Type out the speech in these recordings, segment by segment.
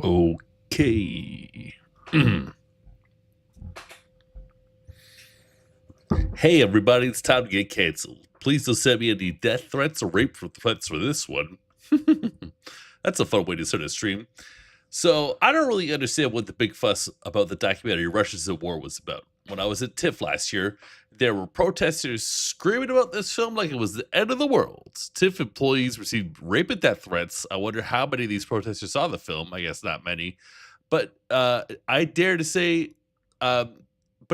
Okay. Hey, everybody, it's time to get canceled. Please don't send me any death threats or rape threats for this one. That's a fun way to start a stream. So, I don't really understand what the big fuss about the documentary Russians at War was about. When I was at TIFF last year, there were protesters screaming about this film like it was the end of the world. TIFF employees received rape and death threats. I wonder how many of these protesters saw the film. I guess not many. But I dare to say, but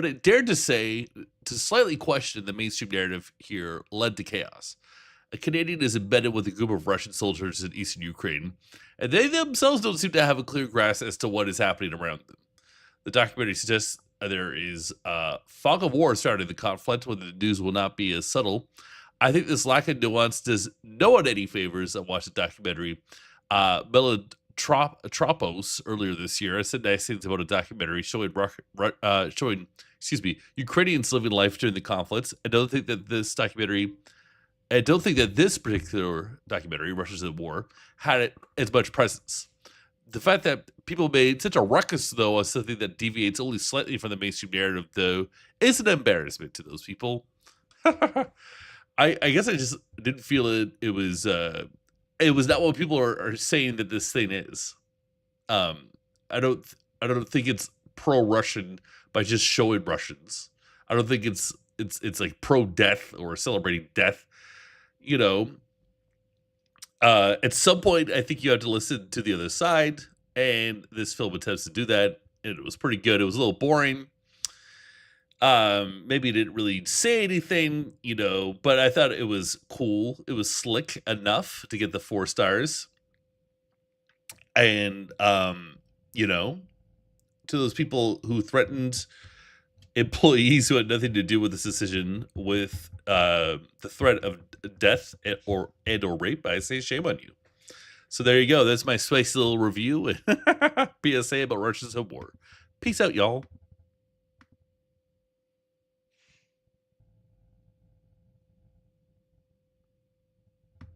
it dared to say, to slightly question the mainstream narrative here led to chaos. A Canadian is embedded with a group of Russian soldiers in eastern Ukraine, and they themselves don't seem to have a clear grasp as to what is happening around them. The documentary suggests there is a fog of war surrounding the conflict, where the news will not be as subtle. I think this lack of nuance does no one any favors that watch the documentary. Tropos earlier this year, I said nice things about a documentary showing Ukrainians living life during the conflicts. I don't think that this particular documentary, Russia's at War, had as much presence. The fact that people made such a ruckus, though, on something that deviates only slightly from the mainstream narrative, though, is an embarrassment to those people. I guess I just didn't feel it was not what people are saying that this thing is. I don't think it's pro-Russian by just showing Russians. I don't think it's like pro-death or celebrating death. You know, at some point, I think you have to listen to the other side, and this film attempts to do that, and it was pretty good. It was a little boring. Maybe it didn't really say anything, but I thought it was cool. It was slick enough to get the 4 stars. And, to those people who threatened employees who had nothing to do with this decision with the threat of death or rape, I say shame on you. So there you go. That's my spicy little review and PSA about Russians at War. Peace out, y'all.